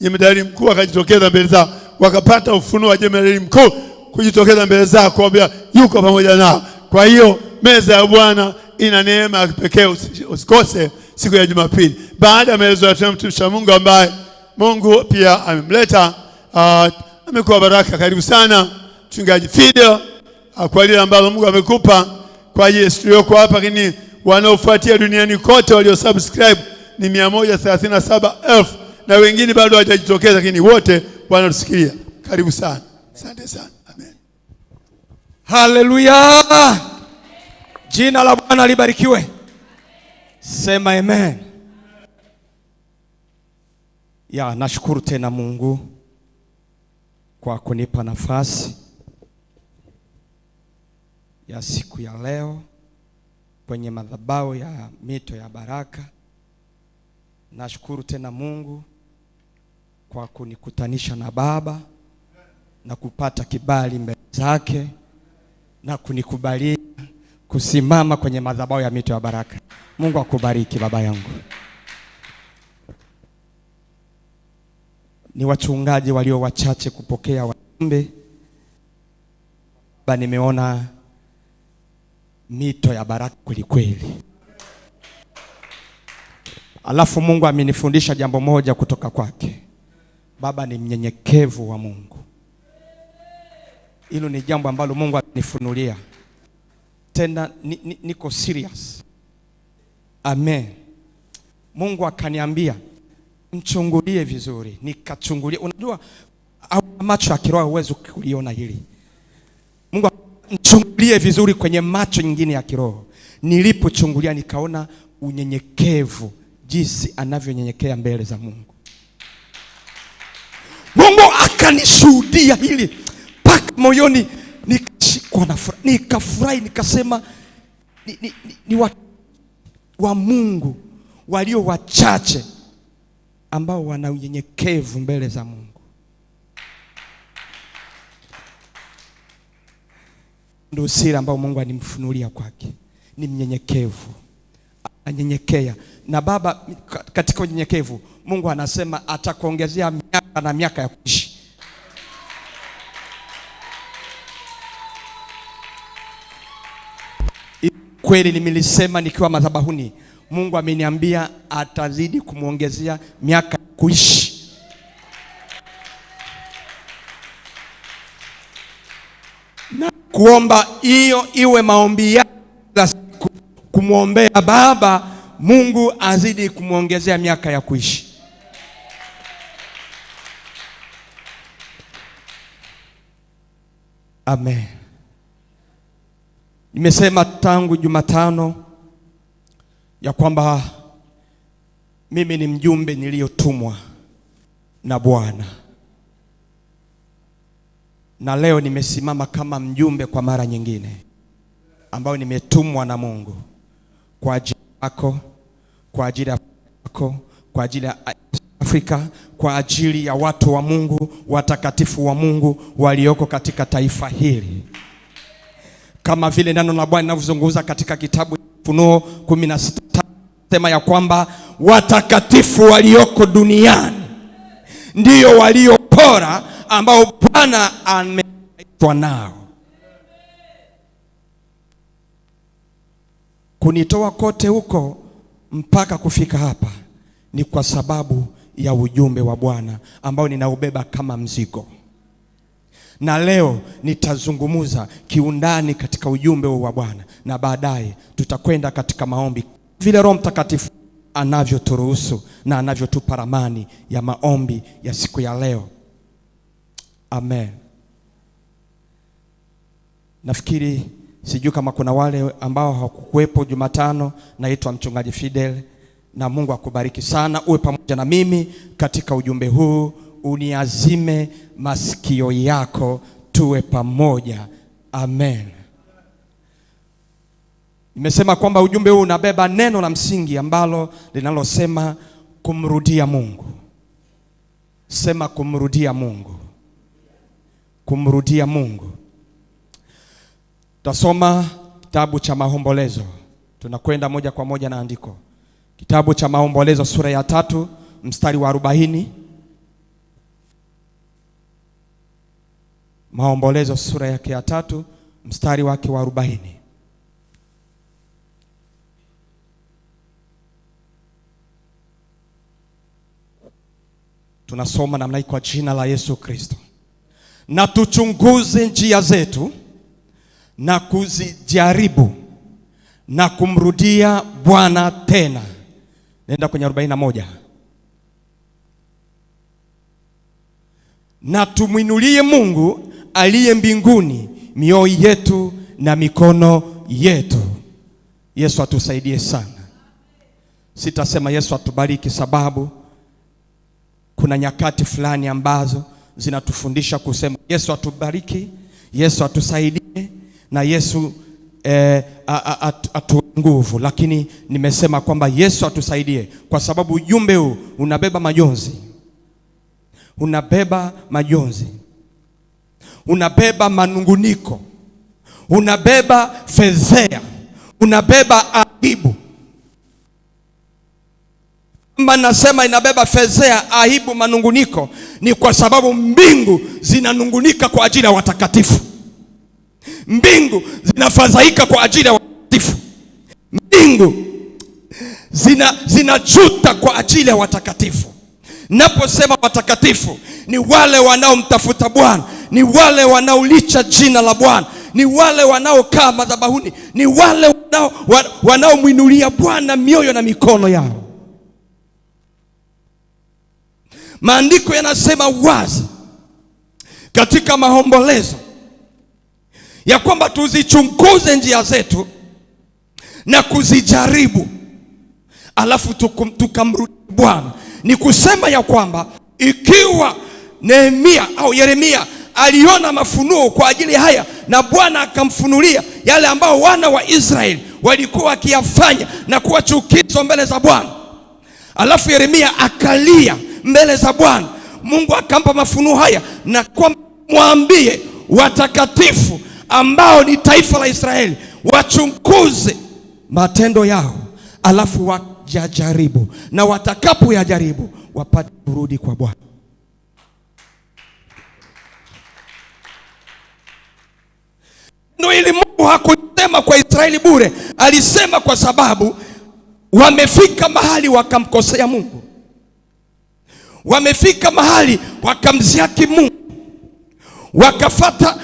Jemedari mkuu akajitokeza mbele zao, wakapata ufunuo wa jemedari mkuu kujitokeza mbele zao kuambia yuko pamoja nao. Kwa hiyo meza ya Bwana ina neema ya pekee, usikose siku ya Jumapili. Baada ya maelezo ya mtumishi wa Mungu ambaye Mungu pia amemleta, amekuwa baraka. Karibu sana Mchungaji Fidel, kwa lile ambalo Mungu amekupa kwa ajili ya studio yako hapa. Lakini wanaofuatia duniani kote walio subscribe ni 137,000 na wengine bado hawajajitokeza, lakini wote wanatusikia. Karibu sana. Asante sana. Amen. Haleluya. Jina la Bwana libarikiwe. Sema amen. Nashukuru tena Mungu kwa kunipa nafasi ya siku ya leo kwenye madhabahu ya Mito ya Baraka. Nashukuru tena Mungu kwa kunikutanisha na Baba na kupata kibali mbele zake na kunikubalia kusimama kwenye madhabahu ya Mito ya Baraka. Mungu akubariki baba yangu. Ni wachungaji walio wachache kupokea wajumbe. Baba, nimeona Mito ya Baraka kweli kweli. Alafu Mungu amenifundisha jambo moja kutoka kwake. Baba ni mnyenyekevu wa Mungu. Hilo ni jambo ambalo Mungu amenifunulia. Tena niko serious. Amen. Mungu akaniambia mchungulie vizuri. Nikachungulia. Unajua macho ya kiroho huwezi kuliona hili. Mungu mchungulie vizuri kwenye macho nyingine ya kiroho. Nilipochungulia nikaona unyenyekevu, jinsi anavyonyenyekea mbele za Mungu. Mungu akanishuhudia hili paka moyoni, nikashikwa na furaha, nikafurahi, nikasema ni wa Mungu walio wachache ambao wana unyenyekevu mbele za Mungu. Ndio siri ambao Mungu animfunulia kwake. Ni mnyenyekevu. Anyenyekea. Na Baba katika unyenyekevu Mungu anasema atakuongezea miaka na miaka ya kuishi. Kweli nimelisema nikiwa madhabahuni. Mungu ameniambia atazidi kumuongezea miaka ya kuishi. Na kuomba hiyo iwe maombi yako kumuombea Baba Mungu azidi kumuongezea miaka ya kuishi. Amen. Nimesema tangu Jumatano ya kwamba mimi ni mjumbe niliyotumwa na Bwana. Na leo nimesimama kama mjumbe kwa mara nyingine ambao nimetumwa na Mungu kwa ajili yako, kwa ajili yako, kwa ajili ya Afrika, kwa ajili ya watu wa Mungu, watakatifu wa Mungu walioko katika taifa hili. Kama vile neno la Bwana linavyozungumza katika kitabu cha Ufunuo 16, sema ya kwamba watakatifu walioko duniani ndio walio bora ambao Bwana ameitwa nao. Kunitoa kote huko mpaka kufika hapa ni kwa sababu ya ujumbe wa Bwana ambao ninaubeba kama mzigo. Na leo nitazungumuza kiundani katika ujumbe wa Bwana, na baadaye tutakwenda katika maombi vile Roho Mtakatifu anavyoturuhusu na anavyotupa ramani ya maombi ya siku ya leo. Amen. Nafikiri sijui kama kuna wale ambao hawakuwepo Jumatano. Naitwa Mchungaji Fidel, na Mungu akubariki sana. Uwe pamoja na mimi katika ujumbe huu, uniazime masikio yako, tuwe pamoja. Amen. Nimesema kwamba ujumbe huu unabeba neno la msingi ambalo linalosema kumrudia Mungu. Sema kumrudia Mungu. Kumrudia Mungu. Tutasoma kitabu cha Maombolezo. Tunakwenda moja kwa moja na andiko. Kitabu cha Maombolezo sura ya 3 mstari wa 40 Maombolezo sura yake ya 3 mstari wake wa 40. Tunasoma namna hii kwa jina la Yesu Kristo. Na tuchunguze njia zetu na kuzijaribu na kumrudia Bwana tena. Nenda kwenye 41. Na tumwinulie Mungu aliye mbinguni mioyo yetu na mikono yetu. Yesu atusaidie sana. Sitasema Yesu atubariki, sababu kuna nyakati fulani ambazo zinatufundisha kusema Yesu atubariki, Yesu atusaidie na Yesu atu nguvu. Lakini nimesema kwamba Yesu atusaidie kwa sababu ujumbe huu unabeba majonzi. Unabeba majonzi. Unabeba manunguniko. Unabeba fedhea. Unabeba aibu. Kama nasema inabeba fedhea, aibu, manunguniko, ni kwa sababu mbingu zinanungunika kwa ajili ya watakatifu. Mbingu zinafadhaika kwa ajili ya watakatifu. Mbingu zinajuta kwa ajili ya watakatifu. Naposema watakatifu, ni wale wanaomtafuta Bwana, ni wale wanaolicha jina la Bwana, ni wale wanaokaa madhabahuni, ni wale wanaomwinulia Bwana mioyo na mikono yao. Maandiko yanasema wazi katika maombolezo ya kwamba tuzichunguze njia zetu na kuzijaribu, alafu tukamrudi Bwana. Ni kusema ya kwamba ikiwa Nehemia au Yeremia aliona mafunuo kwa ajili haya na Bwana akamfunulia yale ambao wana wa Israeli walikuwa wakiyafanya na kuwa chukizo mbele za Bwana, alafu Yeremia akalia mbele za Bwana, Mungu akampa mafunuo haya na kwa mwambie watakatifu ambao ni taifa la Israeli wachunguze matendo yao, alafu wajajaribu, na watakapo yajaribu wapate kurudi kwa Bwana. Ndio ili Mungu hakusema kwa Israeli bure, alisema kwa sababu wamefika mahali wakamkosea Mungu. Wamefika mahali wakamziaki Mungu, wakafata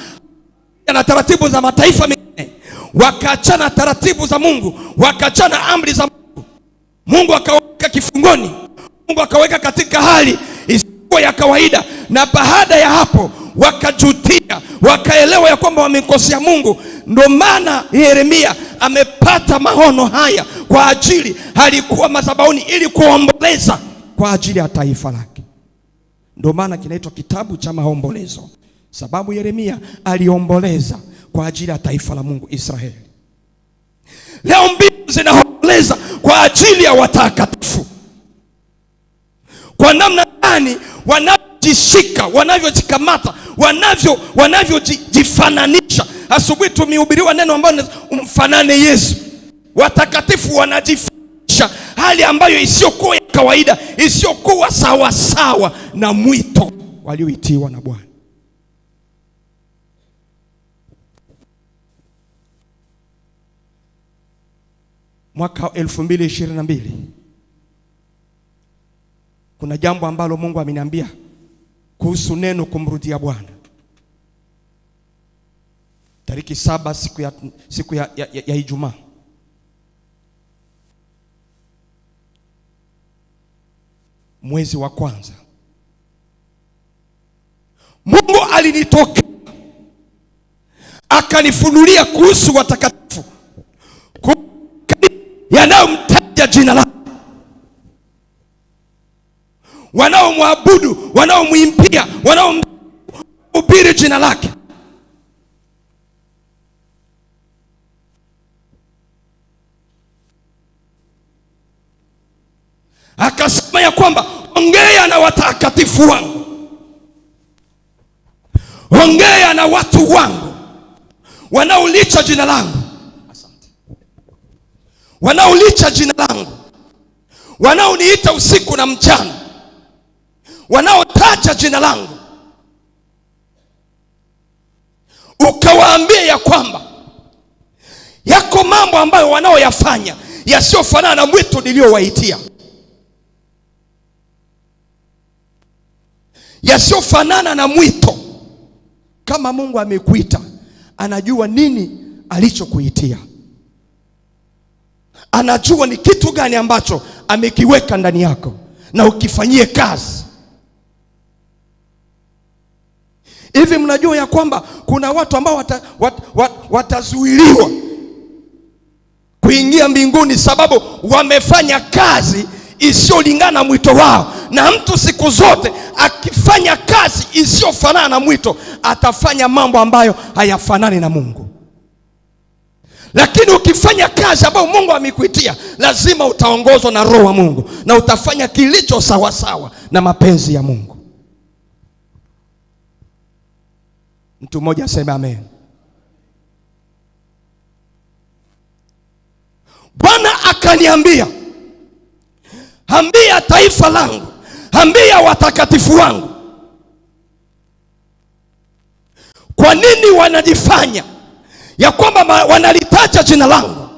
na taratibu za mataifa mengine, wakaachana taratibu za Mungu, wakaachana amri za Mungu. Mungu akaweka kifungoni, Mungu akaweka katika hali isiyo ya kawaida, na baada ya hapo wakajutia, wakaelewa ya kwamba wamekosea Mungu. Ndio maana Yeremia amepata maono haya kwa ajili, alikuwa madhabahuni ili kuomboleza kwa ajili ya taifa lake. Ndio maana kinaitwa kitabu cha maombolezo, sababu Yeremia aliomboleza kwa ajili ya taifa la Mungu Israeli. Leo mbingu zinaomboleza kwa ajili ya watakatifu. Kwa namna gani wanavyojishika, wanavyojikamata, wanavyojifananisha. Asubuhi tumehubiriwa neno ambalo umfanane Yesu. Watakatifu wanajifananisha hali ambayo isiyokuwa ya kawaida, isiyokuwa sawa sawa na mwito walioitiwa na Bwana. Mwaka 2022 kuna jambo ambalo Mungu ameniambia kuhusu neno kumrudia Bwana. Tariki 7 siku ya Ijumaa, mwezi wa kwanza, Mungu alinitokea akanifunulia kuhusu watakatifu yanayomtaja jina lake, wanaomwabudu, wanaomwimbia, wanaomhubiri jina lake. Akasema ya kwamba ongea na watakatifu wangu, ongea na watu wangu wanaolicha jina langu. Asante. Wanaolicha jina langu, wanaoniita usiku na mchana, wanaotaja jina langu. ukawaambia ya kwamba yako mambo ambayo wanaoyafanya yasiofanana na mwito niliowaitia, yasiofanana na mwito. Kama Mungu amekuita, anajua nini alichokuitia, anajua ni kitu gani ambacho amekiweka ndani yako, na ukifanyie kazi. Hivi mnajua ya kwamba kuna watu ambao watazuiliwa kuingia mbinguni sababu wamefanya kazi isiyolingana na mwito wao. Na mtu siku zote akifanya kazi isiyofanana na mwito, atafanya mambo ambayo hayafanani na Mungu. Lakini ukifanya kazi ambayo Mungu amekuitia, lazima utaongozwa na Roho wa Mungu na utafanya kilicho sawa sawa na mapenzi ya Mungu. Mtu mmoja aseme amen. Bwana akaniambia, ambia taifa langu, ambia watakatifu wangu, kwa nini wanajifanya ya kwamba wanalitaja jina langu?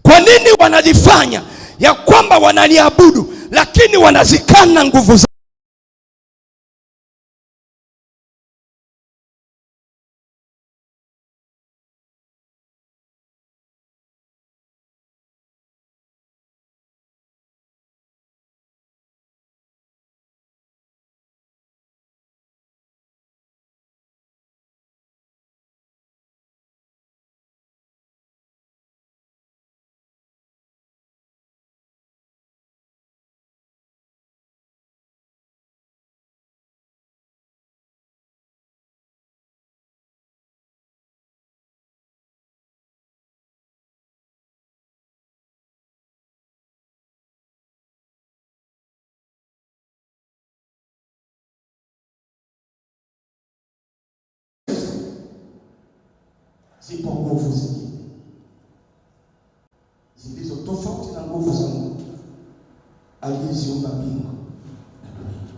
Kwa nini wanajifanya ya kwamba wananiabudu, lakini wanazikana nguvu zangu? Zipo nguvu zingine zilizo tofauti na nguvu za Mungu aliyeziumba mbingu na dunia.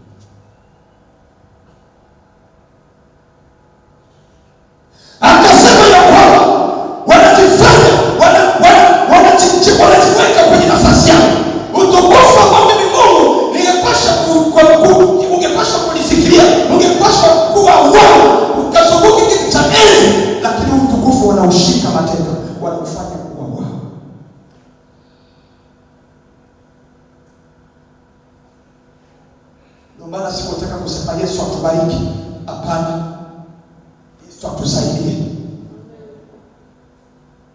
Akasema ya kwamba wanajifanya wanajiweka kwenye nafasi yao. Utukufu ambao mimi Mungu ungepasha kunifikiria, ungepasha kuwa wao, ukazunguka kitu cha enzi, lakini utukufu wanaushika matendo, wanaufanya kuwa wao. Ndio maana sikutaka kusema Yesu atubariki. Hapana, Yesu atusaidie.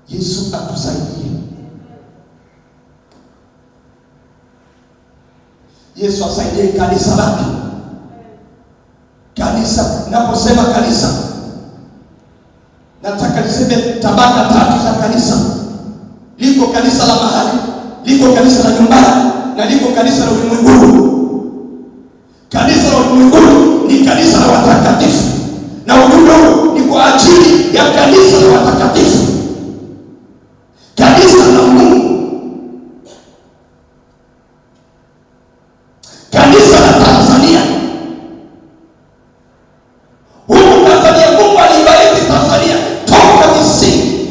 Yesu atusaidie. Yesu asaidie kanisa lake. Kanisa, naposema kanisa, nataka niseme tabaka tatu za kanisa. Liko kanisa la mahali, liko kanisa la nyumbani, na liko kanisa la ulimwenguni. Kanisa la ulimwenguni ni kanisa la watakatifu, na ujumbe huu ni kwa ajili ya kanisa la watakatifu, kanisa la Mungu, kanisa la Tanzania. Huko Tanzania Mungu alibariki Tanzania toka misingi.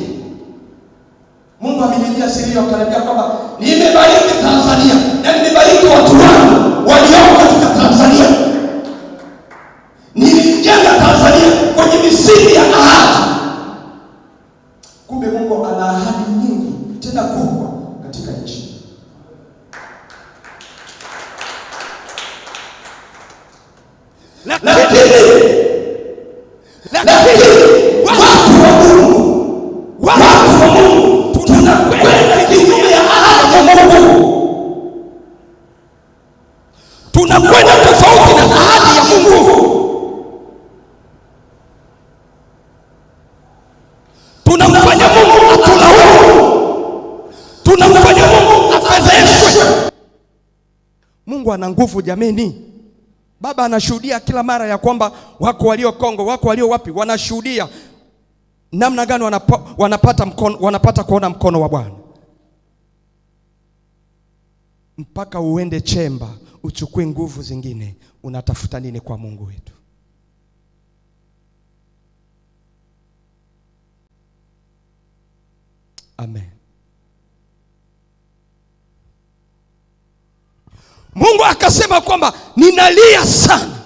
Mungu ameniambia siri hiyo, akaniambia kwamba nimebariki Tanzania na nimebariki watu wangu walioko katika Tanzania. Nilijenga Tanzania kwenye misingi ya ahadi. Kumbe Mungu ana ahadi nyingi tena kubwa katika nchi. Lakini watu wa Mungu tunakwenda kinyume ya ahadi ya Mungu. Tunakwenda tofauti na ahadi ya Mungu. Tunamfanya Mungu atulaumu. Tunamfanya Mungu afadhaishwe. Mungu ana nguvu jameni. Baba anashuhudia kila mara ya kwamba wako walio Kongo, wako walio wapi, wanashuhudia namna gani wanapata kuona mkono wa Bwana. Mpaka uende chemba uchukue nguvu zingine, unatafuta nini kwa Mungu wetu? Amen. Mungu akasema kwamba ninalia sana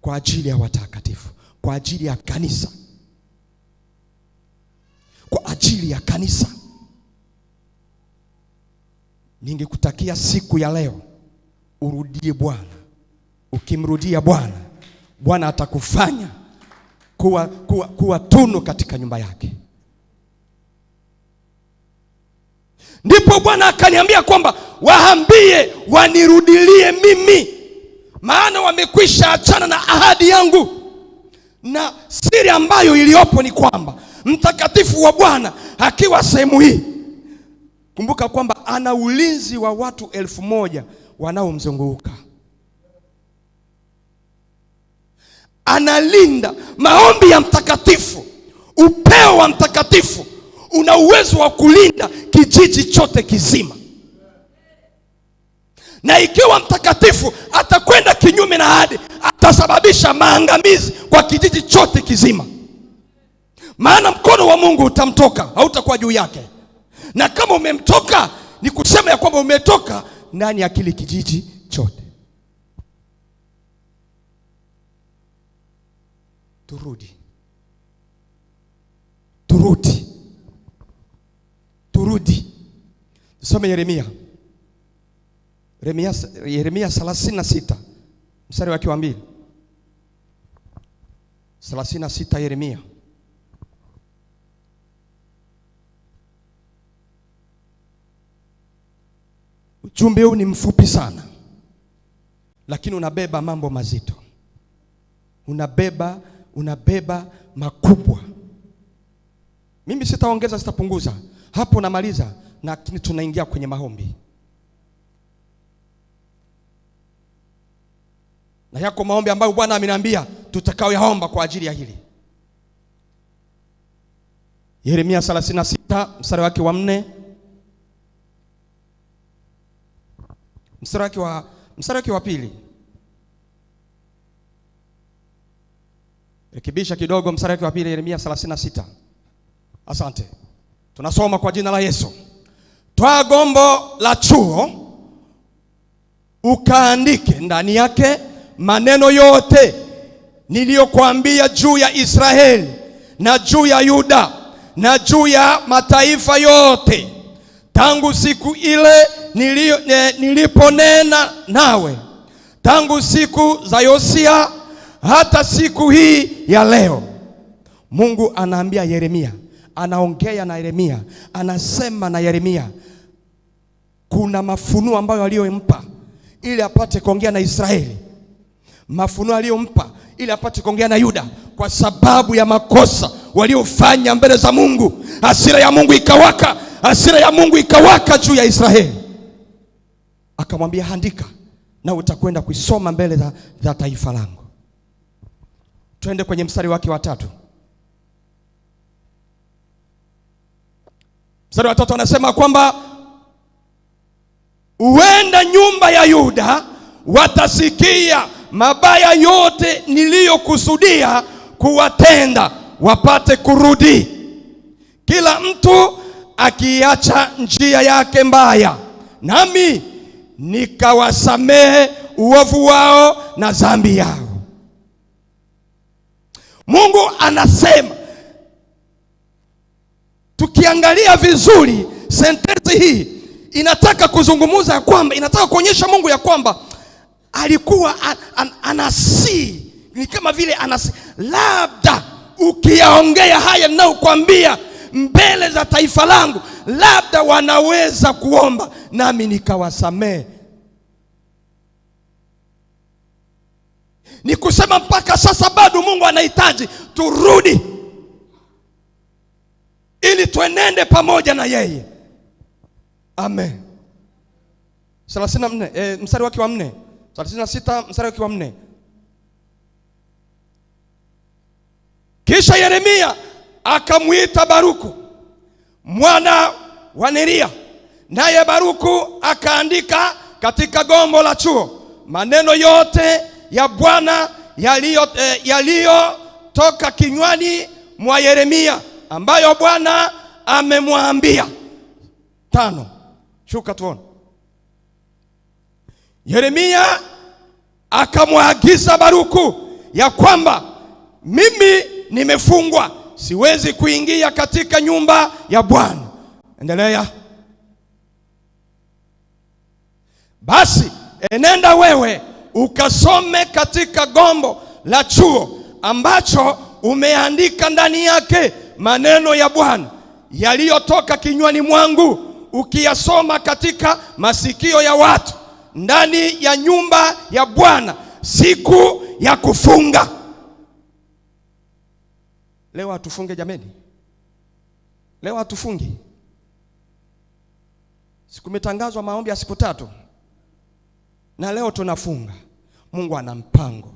kwa ajili ya watakatifu, kwa ajili ya kanisa, kwa ajili ya kanisa. Ningekutakia siku ya leo urudie Bwana. Ukimrudia Bwana, Bwana atakufanya kuwa tunu katika nyumba yake. Ndipo Bwana akaniambia kwamba waambie wanirudilie mimi, maana wamekwisha achana na ahadi yangu. Na siri ambayo iliyopo ni kwamba mtakatifu wa Bwana akiwa sehemu hii, kumbuka kwamba ana ulinzi wa watu 1000 wanaomzunguka. Analinda maombi ya mtakatifu. Upeo wa mtakatifu una uwezo wa kulinda kijiji chote kizima. Na ikiwa mtakatifu atakwenda kinyume na ahadi, atasababisha maangamizi kwa kijiji chote kizima. Maana mkono wa Mungu utamtoka, hautakuwa juu yake. Na kama umemtoka, ni kusema ya kwamba umetoka ndani ya kile kijiji chote. Turudi. Tusome Yeremia 36 mstari wake wa 2. 36 Yeremia. Ujumbe huu ni mfupi sana, lakini unabeba mambo mazito. Unabeba makubwa. Mimi sitaongeza, sitapunguza. Hapo namaliza, na tunaingia kwenye maombi. Na yako maombi ambayo Bwana ameniambia tutakaoyaomba kwa ajili ya hili. Yeremia 36 mstari wake wa 4. Mstari wake wa 2. Rekebisha kidogo, mstari wake wa 2, Yeremia 36. Asante. Tunasoma kwa jina la Yesu. Toa gombo la chuo, ukaandike ndani yake maneno yote niliyokuambia juu ya Israeli na juu ya Yuda na juu ya mataifa yote, tangu siku ile niliponena nawe, tangu siku za Yosia hata siku hii ya leo. Mungu anaambia Yeremia, anaongea na Yeremia, anasema na Yeremia. Kuna mafunuo ambayo aliyompa ili apate kuongea na Israeli, mafunuo aliyompa ili apate kuongea na Yuda, kwa sababu ya makosa waliofanya mbele za Mungu. Hasira ya Mungu ikawaka juu ya Israeli. Akamwambia, andika na utakwenda kuisoma mbele za taifa langu. Twende kwenye mstari wake wa 3. Mstari wa 3 anasema kwamba huenda nyumba ya Yuda watasikia mabaya yote niliyokusudia kuwatenda, wapate kurudi, kila mtu akiacha njia yake mbaya, nami nikawasamehe uovu wao na dhambi yao. Mungu anasema, tukiangalia vizuri sentensi hii inataka kuzungumza kwamba, inataka kuonyesha Mungu ya kwamba alikuwa anasi, ni kama vile anasi, labda ukiyaongea haya ninayokuambia mbele za taifa langu, labda wanaweza kuomba nami nikawasamehe. Ni kusema mpaka sasa bado Mungu anahitaji turudi ili tuenende pamoja na yeye. Amen. 34 mstari wake wa 4. 36 mstari wake wa 4. Kisha Yeremia akamuita Baruku mwana wa Neria, naye Baruku akaandika katika gombo la chuo maneno yote ya Bwana yaliyotoka kinywani mwa Yeremia ambayo Bwana amemwambia. 5, shuka tuone. Yeremia akamwagiza Baruku ya kwamba mimi nimefungwa, siwezi kuingia katika nyumba ya Bwana. Endelea. Basi enenda wewe ukasome katika gombo la chuo ambacho umeandika ndani yake maneno ya Bwana yaliyotoka kinywani mwangu, ukiyasoma katika masikio ya watu ndani ya nyumba ya Bwana siku ya kufunga. Leo hatufunge jameni? Leo hatufungi? Siku imetangazwa maombi ya siku 3. Na leo tunafunga. Mungu ana mpango.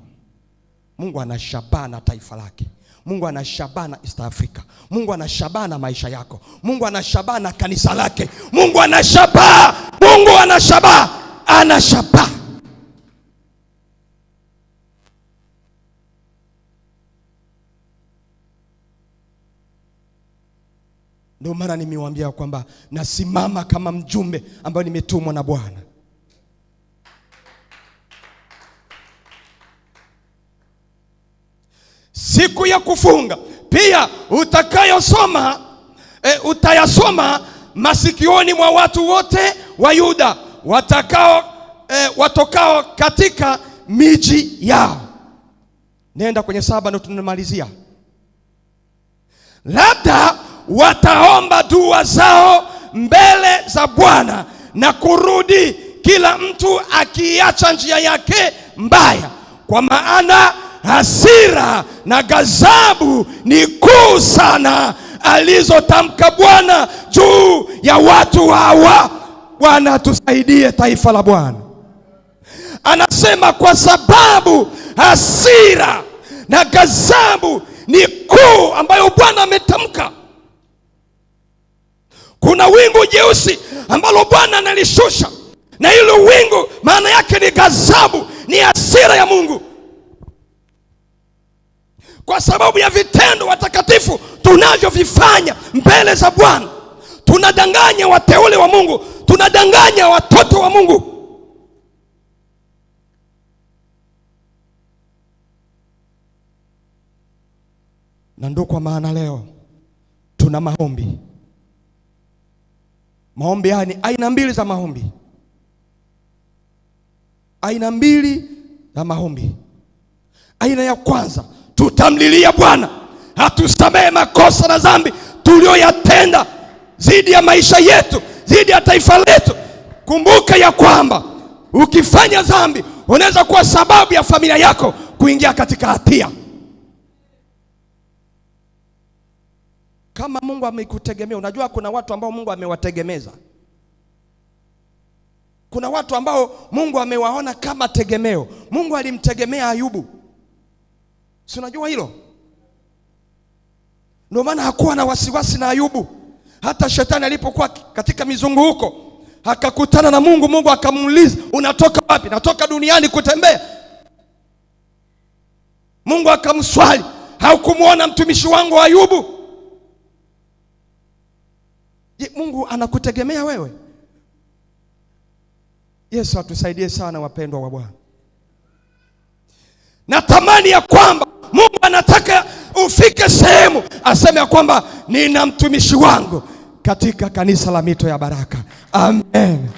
Mungu anashabana taifa lake. Mungu anashabana East Africa. Mungu anashabana maisha yako. Mungu anashabana kanisa lake. Mungu anashabaa. Mungu anashabaa. Anashabaa. Ndio maana nimewaambia kwamba nasimama kama mjumbe ambaye nimetumwa na Bwana. Siku ya kufunga pia utayasoma masikioni mwa watu wote wa Yuda watokao katika miji yao. Nenda kwenye 7 ndio tunamalizia. Labda wataomba dua zao mbele za Bwana na kurudi, kila mtu akiacha njia yake mbaya, kwa maana hasira na ghadhabu ni kuu sana alizotamka Bwana juu ya watu hawa. Bwana tusaidie taifa la Bwana. Anasema kwa sababu hasira na ghadhabu ni kuu ambayo Bwana ametamka. Kuna wingu jeusi ambalo Bwana analishusha, na hilo wingu maana yake ni ghadhabu, ni hasira ya Mungu. Kwa sababu ya vitendo watakatifu tunavyovifanya mbele za Bwana, tunadanganya wateule wa Mungu, tunadanganya watoto wa Mungu. Na ndio kwa maana leo tuna maombi. Maombi haya ni aina 2 za maombi. Aina 2 za maombi. Aina ya kwanza, tutamlilia Bwana atusamehe makosa na dhambi tulioyatenda zidi ya maisha yetu, zidi ya taifa letu. Kumbuka ya kwamba ukifanya dhambi unaweza kuwa sababu ya familia yako kuingia katika hatia. Kama Mungu amekutegemea, unajua kuna watu ambao Mungu amewategemeza. Kuna watu ambao Mungu amewaona kama tegemeo. Mungu alimtegemea Ayubu. Si unajua hilo? Ndio maana hakuwa na wasiwasi na Ayubu. Hata shetani alipokuwa katika mizunguko akakutana na Mungu, Mungu akamuuliza, unatoka wapi? Natoka duniani kutembea. Mungu akamswali, haukumuona mtumishi wangu Ayubu? Je, Mungu anakutegemea wewe? Yesu atusaidie sana wapendwa wa Bwana. Natamani ya kwamba Mungu anataka ufike sehemu aseme ya kwamba nina mtumishi wangu katika kanisa la Mito ya Baraka. Amen.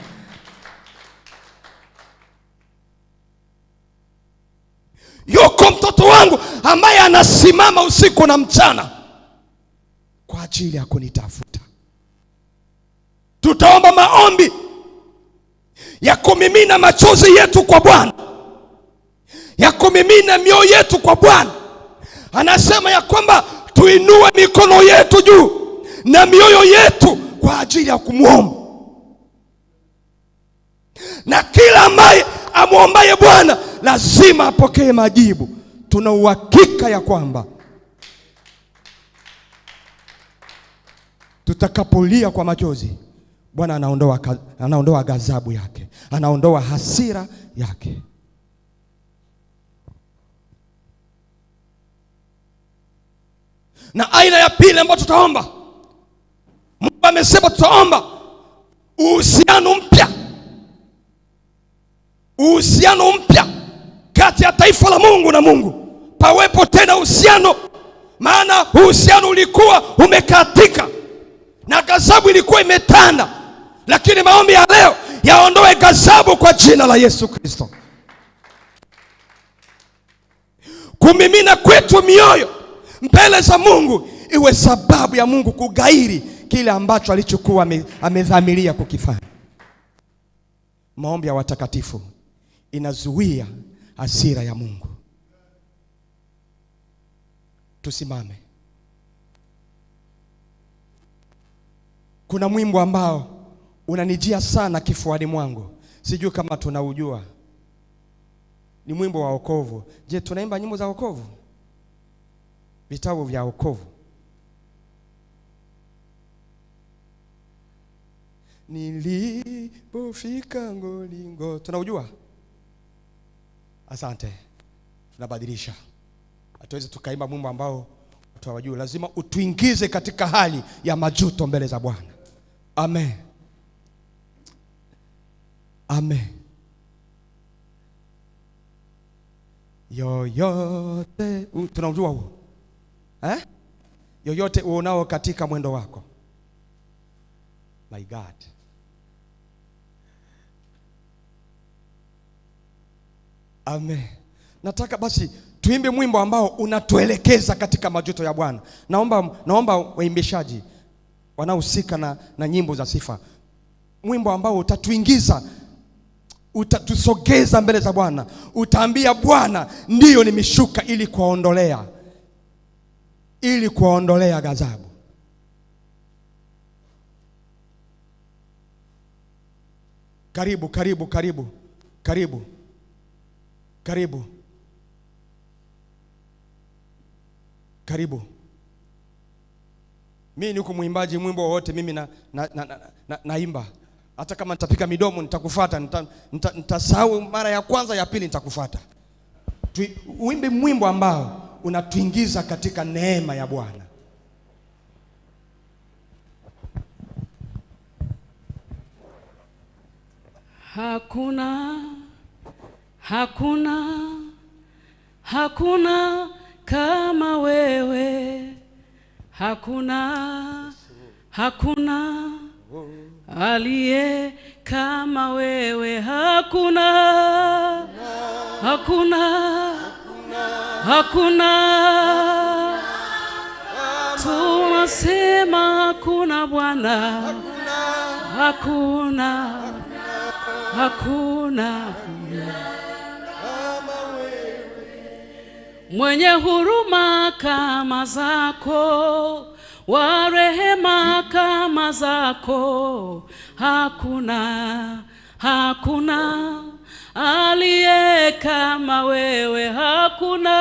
Yuko mtoto wangu ambaye anasimama usiku na mchana kwa ajili ya kunitafuta. Tutaomba maombi ya kumimina machozi yetu kwa Bwana, ya kumimina mioyo yetu kwa Bwana. Anasema ya kwamba tuinue mikono yetu juu na mioyo yetu kwa ajili ya kumuomba. Na kila ambaye amuombaye Bwana lazima apokee majibu. Tuna uhakika ya kwamba tutakapolia kwa machozi, Bwana anaondoa ghadhabu yake, anaondoa hasira yake. Na aina ya pili ambayo tutaomba, Mungu amesema tutaomba uhusiano mpya. Uhusiano mpya kati ya taifa la Mungu na Mungu. Pawepo tena uhusiano, maana uhusiano ulikuwa umekatika na ghadhabu ilikuwa imetanda. Lakini maombi ya leo yaondoe ghadhabu kwa jina la Yesu Kristo. Kumimina kwetu mioyo mbele za Mungu iwe sababu ya Mungu kugairi kile ambacho alichokuwa amedhamiria kukifanya. Maombi ya watakatifu inazuia hasira ya Mungu. Tusimame. Kuna mwimbo ambao unanijia sana kifuani mwangu. Sijui kama tunaujua. Ni mwimbo wa wokovu. Je, tunaimba nyimbo za wokovu? Vitabu vya wokovu. Nilipofika Ngolingo. Tunaujua? Asante. Tunabadilisha. Hatuwezi tukaimba mwimbo ambao tutawajua. Lazima utuingize katika hali ya majuto mbele za Bwana. Amen. Amen. Yoyote tunaujua huo? Yoyote uonao katika mwendo wako. My God. Amen. Nataka basi tuimbe mwimbo ambao unatuelekeza katika majuto ya Bwana. Naomba waimbishaji wanaohusika na nyimbo za sifa, mwimbo ambao utatuingiza, utatusogeza mbele za Bwana. Utaambia Bwana, ndiyo nimeshuka ili kuondolea ghadhabu. Karibu, karibu, karibu. Karibu. Karibu. Karibu. Mimi niko mwimbaji, mwimbo wote mimi naimba. Hata kama nitapika midomo nitakufuata, nitasahau mara ya kwanza, ya pili nitakufuata. Uimbe mwimbo ambao unatuingiza katika neema ya Bwana. Hakuna kama wewe. Hakuna aliye kama wewe. Hakuna tunasema hakuna Bwana. Hakuna mwenye huruma kama zako, wa rehema kama zako. Hakuna aliye kama wewe. Hakuna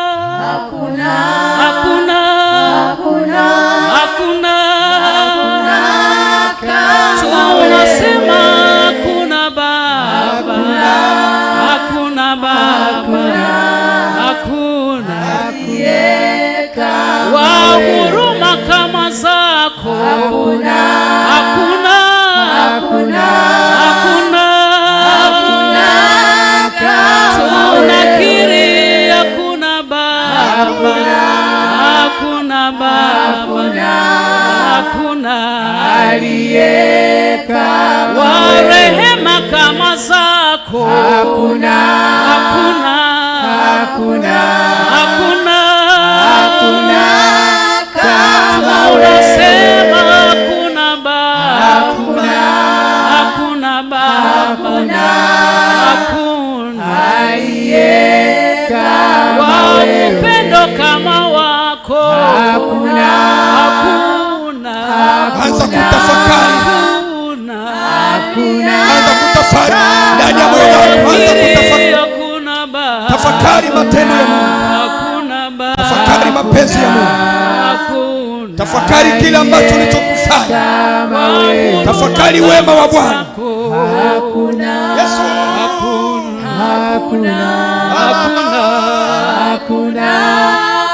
tunasema hakuna Baba. Hakuna wa huruma kama zako. Hakuna tunakiri hakuna Baba. Hakuna aliye kama wa rehema kama zako. Hakuna tunasema hakuna Baba. Hakuna aliye kama wewe. Upendo kama wako. Hakuna. Anza kutafakari. Anza kutafakari ndani ya moyo wako. Anza kutafakari. Tafakari matendo ya Mungu. Tafakari mapenzi ya Mungu. Tafakari kile ambacho ulichokufanya. Tafakari wema wa Bwana. Yesu. Hakuna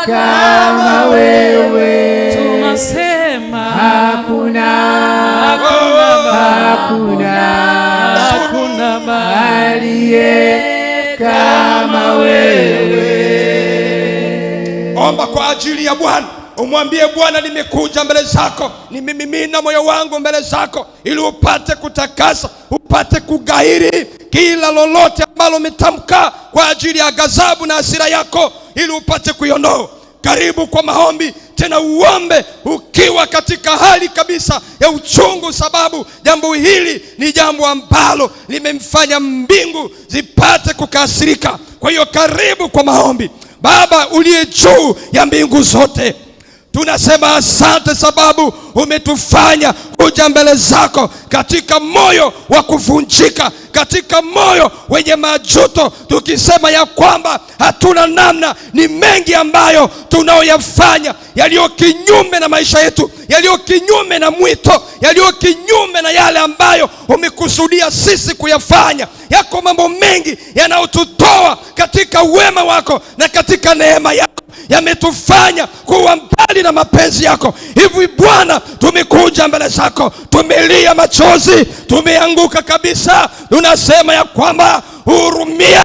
kama wewe. unasema hakuna aliye kama wewe. Omba kwa ajili ya Bwana. Umwambie Bwana, nimekuja mbele zako, nimimina moyo wangu mbele zako, ili upate kutakasa, upate kugairi kila lolote ambalo umetamka kwa ajili ya ghadhabu na hasira yako, ili upate kuiondoa. Karibu kwa maombi, tena uombe ukiwa katika hali kabisa ya uchungu, sababu jambo hili ni jambo ambalo limemfanya mbingu zipate kukasirika. Kwa hiyo karibu kwa maombi. Baba uliye juu ya mbingu zote, tunasema asante sababu umetufanya kuja mbele zako katika moyo wa kuvunjika, katika moyo wenye majuto, tukisema ya kwamba hatuna namna. Ni mengi ambayo tunaoyafanya yaliyo kinyume na maisha yetu, yaliyo kinyume na mwito, yaliyo kinyume na yale ambayo umekusudia sisi kuyafanya. Yako mambo mengi yanayotutoa katika wema wako na katika neema yako, yametufanya kuwa mbali na mapenzi yako. Hivi Bwana, tumekuja mbele zako, tumelia machozi, tumeanguka kabisa. Tunasema ya kwamba hurumia,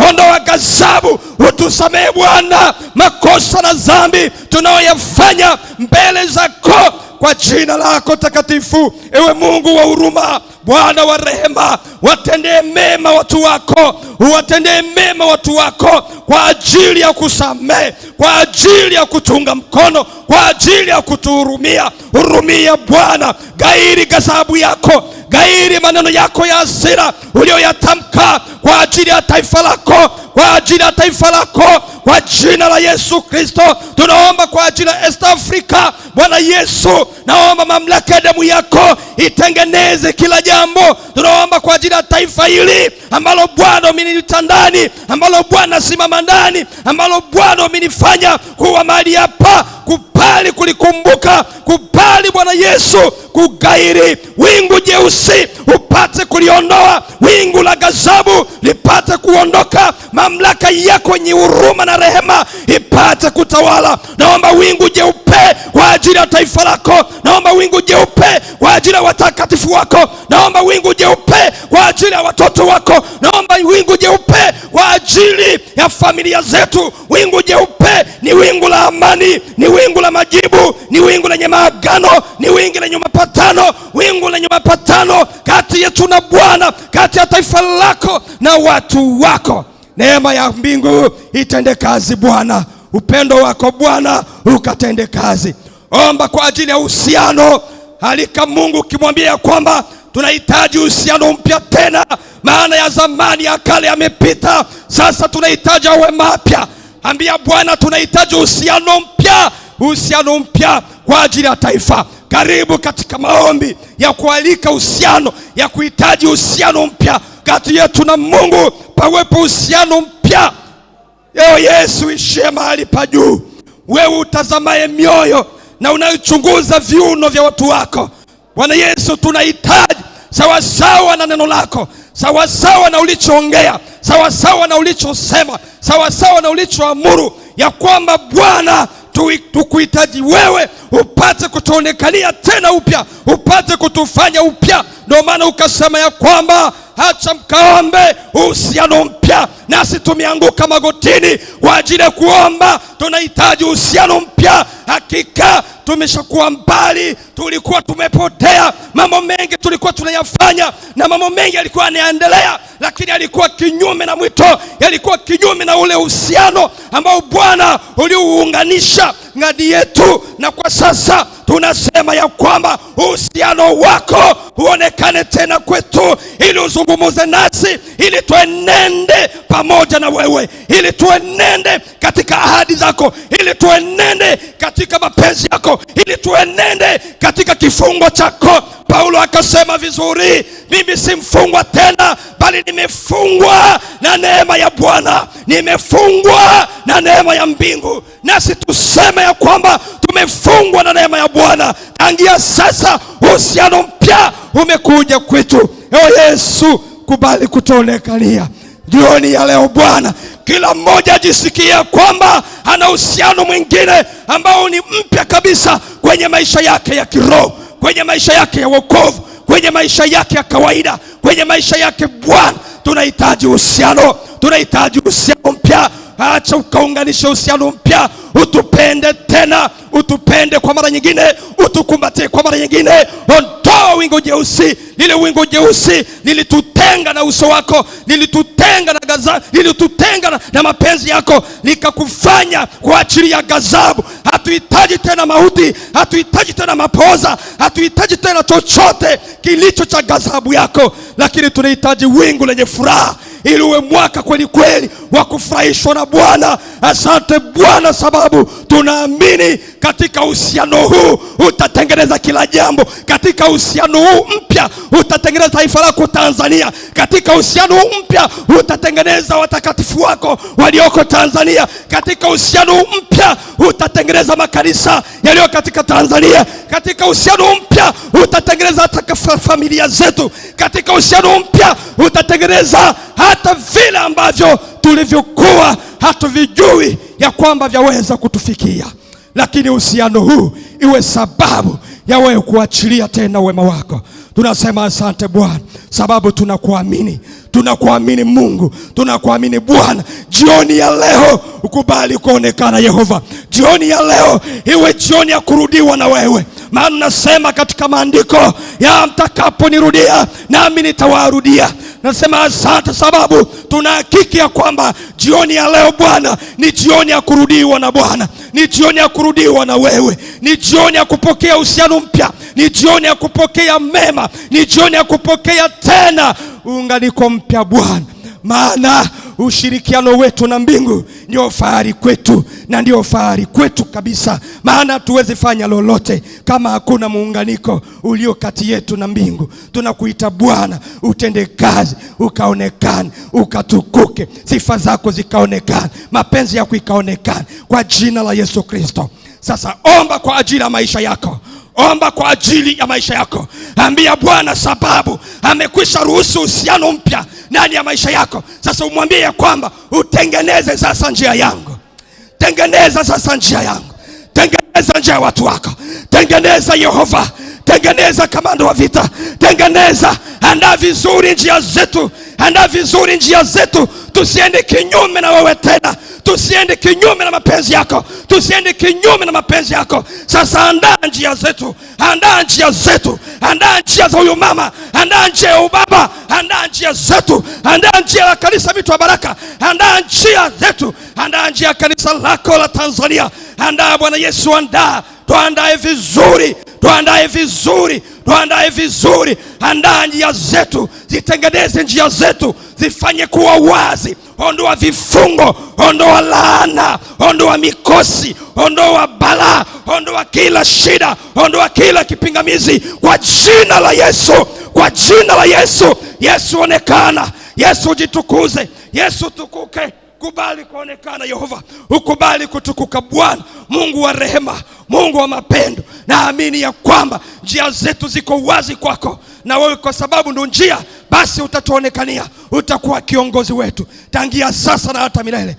ondoa ghadhabu, utusamehe Bwana makosa na dhambi tunayoyafanya mbele zako, kwa jina lako takatifu. Ewe Mungu wa huruma, Bwana wa rehema, watendee mema watu wako, watendee mema watu wako, kwa ajili ya kusamehe, kwa ajili ya kutunga mkono, kwa ajili ya kutuhurumia. Hurumia Bwana, gairi ghadhabu yako, gairi maneno yako ya hasira uliyoyatamka kwa ajili ya taifa lako, kwa ajili ya taifa lako, kwa jina la Yesu Kristo. Tunaomba kwa ajili ya East Africa. Bwana Yesu, naomba mamlaka ya damu yako itengeneze kila jambo. Tunaomba kwa ajili ya taifa hili ambalo Bwana umenileta ndani, ambalo Bwana simama ndani, ambalo Bwana umenifanya kuwa mahali hapa, kupali kulikumbuka, kupali Bwana Yesu kugairi wingu jeusi upate kuliondoa, wingu la ghadhabu lipate kuondoka, mamlaka yako yenye huruma na rehema ipate kutawala. Naomba wingu jeupe kwa ajili ya taifa lako, naomba wingu jeupe kwa ajili ya watakatifu wako, naomba wingu jeupe kwa ajili ya watoto wako, naomba wingu jeupe kwa ajili ya familia zetu. Wingu jeupe ni wingu la amani, ni wingu la majibu, ni wingu lenye maagano, ni wingu lenye mapatano, wingu lenye mapatano kati yetu na Bwana, kati ya taifa lako na watu wako. Neema ya mbingu itende kazi Bwana, upendo wako Bwana ukatende kazi. Omba kwa ajili ya uhusiano. Halika Mungu ukimwambia kwamba tunahitaji uhusiano mpya tena, maana ya zamani ya kale yamepita, sasa tunahitaji awe mapya. Ambia Bwana, tunahitaji uhusiano mpya, uhusiano mpya kwa ajili ya taifa. Karibu katika maombi ya kualika uhusiano, ya kuhitaji uhusiano mpya kati yetu na Mungu, pawepo uhusiano mpya. Ewe Yesu ishie mahali pa juu, wewe utazamaye mioyo na unayochunguza viuno vya watu wako. Bwana Yesu, tunahitaji sawasawa na neno lako, sawasawa na ulichoongea, sawasawa na ulichosema, sawasawa na ulichoamuru, ya kwamba Bwana tukuhitaji wewe, upate kutuonekania tena upya, upate kutufanya upya. Ndio maana ukasema ya kwamba acha mkaombe uhusiano mpya. Nasi tumeanguka magotini kwa ajili ya kuomba, tunahitaji uhusiano mpya. Hakika tumeshakuwa mbali, tulikuwa tumepotea. Mambo mengi tulikuwa tunayafanya na mambo mengi yalikuwa yanaendelea, lakini yalikuwa kinyume na mwito, yalikuwa kinyume na ule uhusiano ambao Bwana uliuunganisha ngadi yetu. Na kwa sasa tunasema ya kwamba uhusiano wako uonekane tena kwetu, ili uzungumuze nasi, ili tuenende pamoja na wewe, ili tuenende katika ahadi zako, ili tuenende katika mapenzi yako, ili tuenende katika kifungo chako. Paulo akasema vizuri, mimi si mfungwa tena, bali nimefungwa na neema ya Bwana, nimefungwa na neema ya mbingu. Nasi tuseme ya kwamba tumefungwa na neema ya Bwana. Tangia sasa uhusiano mpya umekuja kwetu. Ewe Yesu, kubali kutuonekania Jioni ya leo Bwana, kila mmoja ajisikia kwamba ana uhusiano mwingine ambao ni mpya kabisa kwenye maisha yake ya kiroho, kwenye maisha yake ya wokovu, kwenye maisha yake ya kawaida, kwenye maisha yake Bwana. Tunahitaji uhusiano, tunahitaji uhusiano mpya. Acha ukaunganisha uhusiano mpya. Utupende tena, utupende kwa mara nyingine, utukumbatie kwa mara nyingine. Ondoa wingu jeusi, lile wingu jeusi lilitutenga na uso wako, lilitutenga na gaza, lilitutenga na mapenzi yako, likakufanya kwa ajili ya ghadhabu. Hatuhitaji tena mauti, hatuhitaji tena mapoza, hatuhitaji tena chochote kilicho cha ghadhabu yako, lakini tunahitaji wingu lenye furaha, ili uwe mwaka kweli kweli wa kufurahishwa na Bwana. Asante Bwana, sababu tunaamini katika uhusiano huu utatengeneza kila jambo. Katika uhusiano huu mpya utatengeneza taifa lako Tanzania. Katika uhusiano huu mpya utatengeneza watakatifu wako walioko Tanzania. Katika uhusiano huu mpya utatengeneza makanisa yaliyo katika Tanzania. Katika uhusiano huu mpya utatengeneza hata familia zetu. Katika uhusiano huu mpya utatengeneza hata vile ambavyo tulivyokuwa hatuvijui ya kwamba vyaweza kutufikia. Lakini uhusiano huu iwe sababu ya wewe kuachilia tena wema wako. Tunasema asante Bwana, sababu tunakuamini. Tunakuamini Mungu, tunakuamini Bwana. Jioni ya leo ukubali kuonekana Yehova. Jioni ya leo iwe jioni ya kurudiwa na wewe. Maana nasema katika maandiko ya mtakaponirudia nami nitawarudia. Nasema asante sababu tunahakiki ya kwamba jioni ya leo Bwana ni jioni ya kurudiwa na Bwana. Ni jioni ya kurudiwa na wewe. Ni jioni ya kupokea uhusiano mpya. Ni jioni ya kupokea mema. Ni jioni ya kupokea tena uunganiko mpya Bwana. Maana ushirikiano wetu na mbingu ndio fahari kwetu, na ndio fahari kwetu kabisa. Maana tuwezi fanya lolote kama hakuna muunganiko ulio kati yetu na mbingu. Tunakuita Bwana, utende kazi, ukaonekane, ukatukuke, sifa zako zikaonekane, mapenzi yako ikaonekane, kwa jina la Yesu Kristo. Sasa omba kwa ajili ya maisha yako. Omba kwa ajili ya maisha yako. Ambia Bwana sababu amekwisha ruhusu uhusiano mpya ndani ya maisha yako. Sasa umwambie ya kwamba utengeneze sasa njia yangu. Tengeneza sasa njia yangu. Tengeneza njia ya watu wako. Tengeneza Yehova. Tengeneza kamanda wa vita. Tengeneza, andaa vizuri njia zetu. Andaa vizuri njia zetu. Tusiende kinyume na wewe tena. Tusiende kinyume na mapenzi yako. Tusiende kinyume na mapenzi yako. Sasa andaa njia zetu. Andaa njia zetu. Andaa njia za huyu mama. Andaa njia ya ubaba. Andaa njia zetu. Andaa njia la kanisa Mito wa Baraka. Andaa njia zetu. Andaa njia ya kanisa lako la Tanzania. Andaa Bwana Yesu, andaa. Tuandae vizuri. Tuandae vizuri. Tuandae vizuri. Andaa njia zetu. Zitengeneze njia zetu. Zifanye kuwa wazi. Ondoa vifungo, ondoa laana, ondoa mikosi, ondoa balaa, ondoa kila shida, ondoa kila kipingamizi kwa jina la Yesu. Kwa jina la Yesu. Yesu onekana, Yesu jitukuze, Yesu tukuke. Kubali kuonekana Yehova. Ukubali kutukuka Bwana, Mungu wa rehema, Mungu wa mapendo. Naamini ya kwamba njia zetu ziko wazi kwako, na wewe kwa sababu ndo njia, basi utatuonekania. Utakuwa kiongozi wetu tangia sasa na hata milele.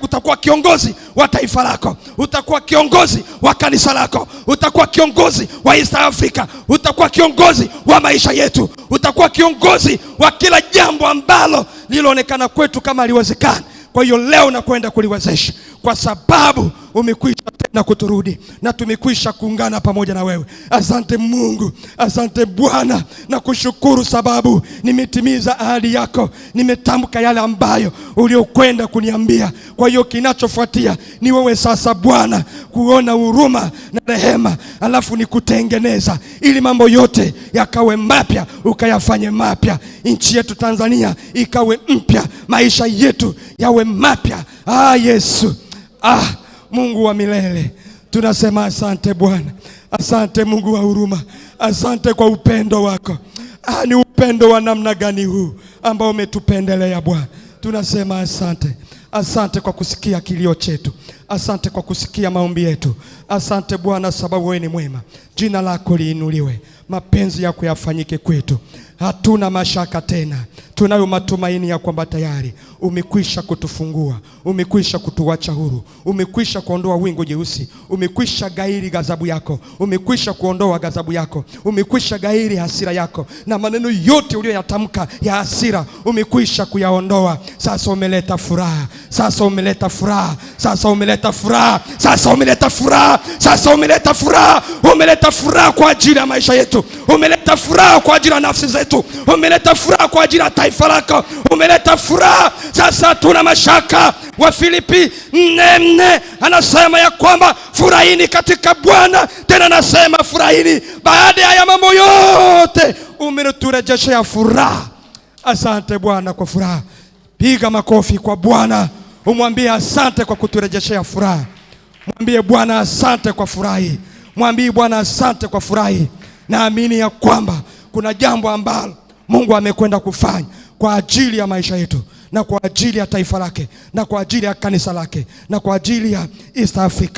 Utakuwa kiongozi wa taifa lako. Utakuwa kiongozi wa kanisa lako. Utakuwa kiongozi wa East Africa. Utakuwa kiongozi wa maisha yetu. Utakuwa kiongozi wa kila jambo ambalo lilionekana kwetu kama haliwezekani. Kwa hiyo leo nakwenda kuliwezesha, kwa sababu umekwisha tena kuturudi na tumekwisha kuungana pamoja na wewe. Asante Mungu, asante Bwana, na kushukuru sababu nimetimiza ahadi yako. Nimetamka yale ambayo uliokwenda kuniambia. Kwa hiyo kinachofuatia ni wewe sasa Bwana kuona huruma na rehema, alafu ni kutengeneza ili mambo yote yakawe mapya, ukayafanye mapya. Nchi yetu Tanzania ikawe mpya, maisha yetu yawe mapya. Yesu, Mungu wa milele, tunasema asante Bwana. Asante Mungu wa huruma. Asante kwa upendo wako. Ni upendo wa namna gani huu ambao umetupendelea Bwana. Tunasema asante. Asante kwa kusikia kilio chetu. Asante kwa kusikia maombi yetu. Asante Bwana sababu wewe ni mwema. Jina lako liinuliwe. mapenzi yako yafanyike kwetu. Hatuna mashaka tena, tunayo matumaini ya kwamba tayari umekwisha kutufungua, umekwisha kutuacha huru, umekwisha kuondoa wingu jeusi, umekwisha gairi ghadhabu yako, umekwisha kuondoa ghadhabu yako, umekwisha gairi hasira yako, na maneno yote uliyoyatamka ya hasira umekwisha kuyaondoa. Sasa umeleta furaha, sasa umeleta furaha, sasa umeleta furaha, sasa umeleta furaha, sasa umeleta furaha, umeleta furaha kwa ajili ya maisha yetu, umeleta furaha kwa ajili ya nafsi zetu, umeleta furaha kwa ajili ya taifa lako, umeleta furaha. Sasa tuna mashaka. Wafilipi 4:4 anasema ya kwamba furahini katika Bwana, tena anasema furahini baada ya mambo yote umeturejeshea furaha. Asante Bwana kwa furaha. Piga makofi kwa Bwana, umwambie asante kwa kuturejeshea furaha. Mwambie Bwana asante kwa furahi, mwambie Bwana asante kwa furahi. Naamini ya kwamba kuna jambo ambalo Mungu amekwenda kufanya kwa ajili ya maisha yetu, na kwa ajili ya taifa lake, na kwa ajili ya kanisa lake, na kwa ajili ya East Africa.